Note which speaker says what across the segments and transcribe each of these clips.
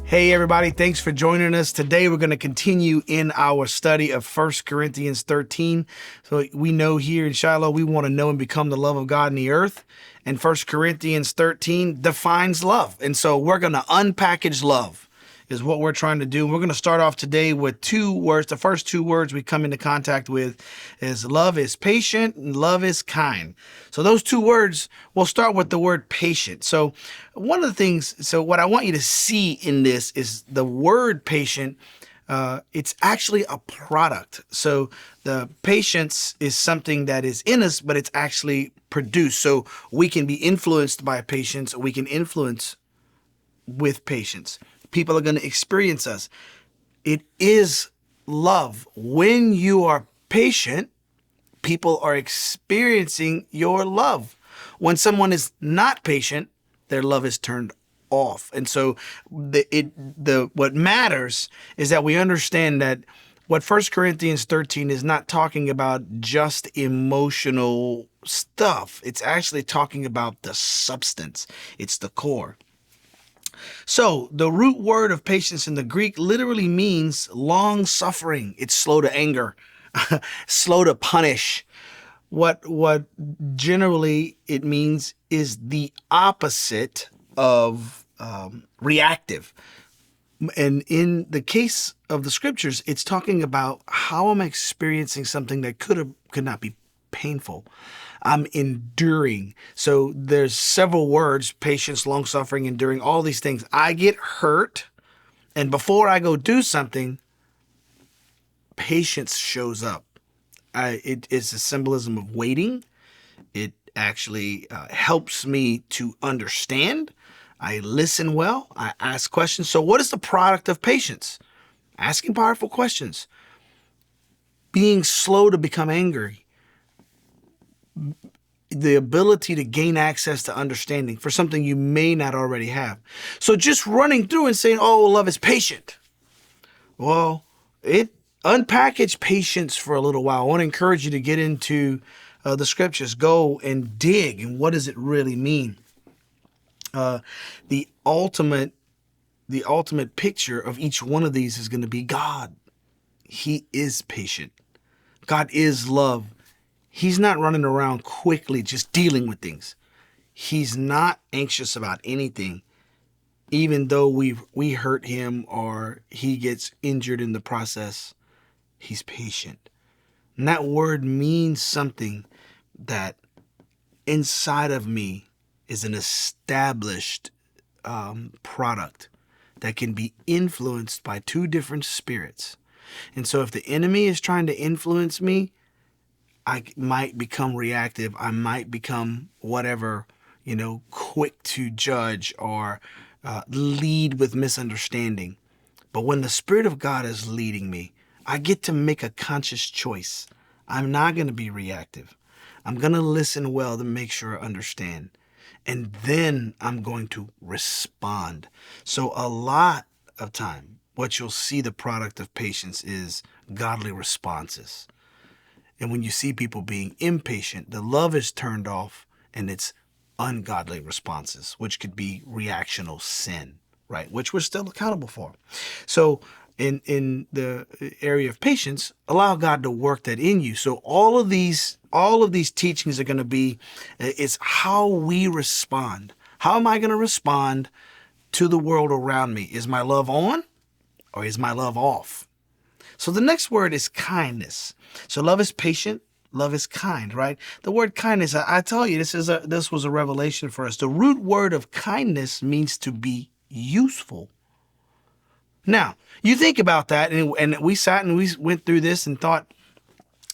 Speaker 1: Hey everybody, thanks for joining us. Today we're going to continue in our study of 1 Corinthians 13. So we know here in Shiloh, we want to know and become the love of God in the earth. And 1 Corinthians 13 defines love. And so we're going to unpackage love is what we're trying to do. We're going to start off today with two words. The first two words we come into contact with is love is patient and love is kind. So those two words, we'll start with the word patient. So one of the things, what I want you to see in this is the word patient. It's actually a product. So the patience is something that is in us, but it's actually produced. So we can be influenced by patience. We can influence with patience. People are going to experience us. It is love. When you are patient, people are experiencing your love. When someone is not patient, their love is turned off. And so what matters is that we understand that what 1 Corinthians 13 is not talking about just emotional stuff. It's actually talking about the substance. It's the core. So the root word of patience in the Greek literally means long suffering. It's slow to anger, slow to punish. What generally it means is the opposite of reactive. And in the case of the scriptures, it's talking about how I'm experiencing something that could not be painful. I'm enduring. So there's several words: patience, long suffering, enduring, all these things. I get hurt, and before I go do something, patience shows up. It is a symbolism of waiting. It actually helps me to understand. I listen well. I ask questions. So what is the product of patience? Asking powerful questions. Being slow to become angry. The ability to gain access to understanding for something you may not already have. So just running through and saying, oh, love is patient. Well, unpackage patience for a little while. I want to encourage you to get into the scriptures. Go and dig. And what does it really mean? The ultimate picture of each one of these is going to be God. He is patient. God is love. He's not running around quickly just dealing with things. He's not anxious about anything, even though we hurt him or he gets injured in the process. He's patient. And that word means something that inside of me is an established product that can be influenced by two different spirits. And so if the enemy is trying to influence me, I might become reactive. I might become whatever, quick to judge or lead with misunderstanding. But when the Spirit of God is leading me, I get to make a conscious choice. I'm not going to be reactive. I'm going to listen well to make sure I understand. And then I'm going to respond. So a lot of time, what you'll see the product of patience is godly responses. And when you see people being impatient, the love is turned off and it's ungodly responses, which could be reactional sin, right? Which we're still accountable for. So in the area of patience, allow God to work that in you. So all of these teachings are going to be, it's how we respond. How am I going to respond to the world around me? Is my love on or is my love off? So the next word is kindness. So love is patient, love is kind, right? The word kindness, I tell you, this was a revelation for us. The root word of kindness means to be useful. Now, you think about that, and we sat and we went through this and thought,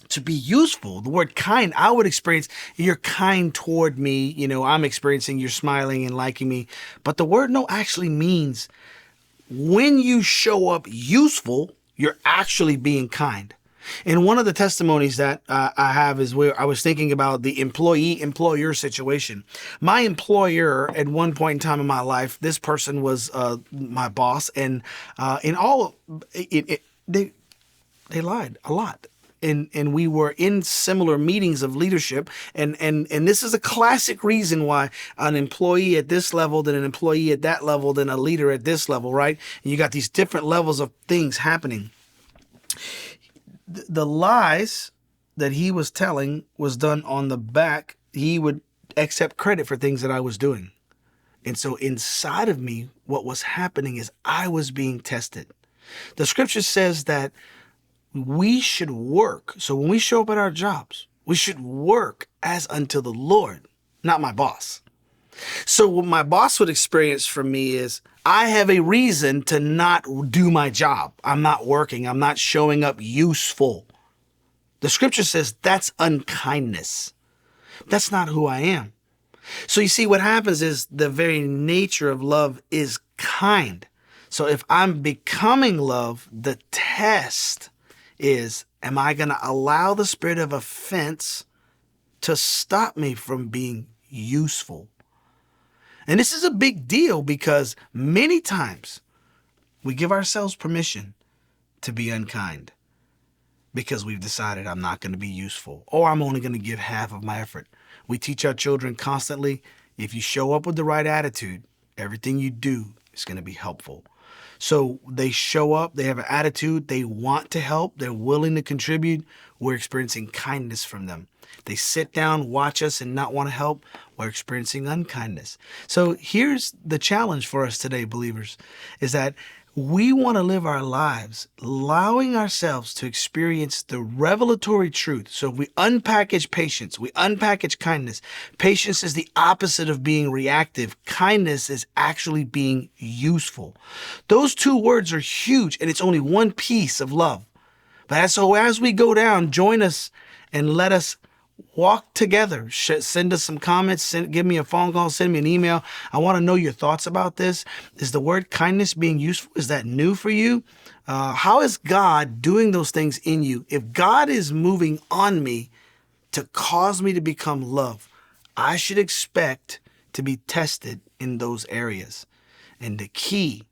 Speaker 1: to be useful, the word kind, I would experience, you're kind toward me, I'm experiencing you're smiling and liking me. But the word no actually means when you show up useful, you're actually being kind. And one of the testimonies that I have is where I was thinking about the employee-employer situation. My employer at one point in time in my life, this person was my boss, and they lied a lot. and we were in similar meetings of leadership. And this is a classic reason why an employee at this level, then an employee at that level, then a leader at this level, right? And you got these different levels of things happening. The lies that he was telling was done on the back. He would accept credit for things that I was doing. And so inside of me, what was happening is I was being tested. The scripture says that we should work. So when we show up at our jobs, we should work as unto the Lord, not my boss. So what my boss would experience from me is I have a reason to not do my job. I'm not working. I'm not showing up useful. The scripture says that's unkindness. That's not who I am. So you see, what happens is the very nature of love is kind. So if I'm becoming love, the test is, am I going to allow the spirit of offense to stop me from being useful? And this is a big deal because many times we give ourselves permission to be unkind because we've decided I'm not going to be useful, or I'm only going to give half of my effort. We teach our children constantly, if you show up with the right attitude, everything you do is going to be helpful. So they show up, they have an attitude, they want to help, they're willing to contribute. We're experiencing kindness from them. They sit down, watch us, and not want to help. We're experiencing unkindness. So here's the challenge for us today, believers, is that we want to live our lives allowing ourselves to experience the revelatory truth. So if we unpackage patience, we unpackage kindness. Patience is the opposite of being reactive. Kindness is actually being useful. Those two words are huge, and it's only one piece of love. But so as we go down, join us and let us walk together. Send us some comments. Give me a phone call. Send me an email. I want to know your thoughts about this. Is the word kindness being useful? Is that new for you? How is God doing those things in you? If God is moving on me to cause me to become love, I should expect to be tested in those areas. And the key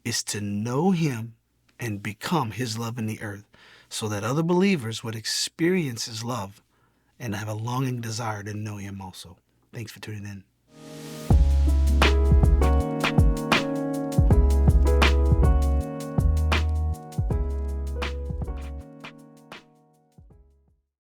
Speaker 1: is to know Him and become His love in the earth so that other believers would experience His love and I have a longing desire to know Him also. Thanks for tuning in.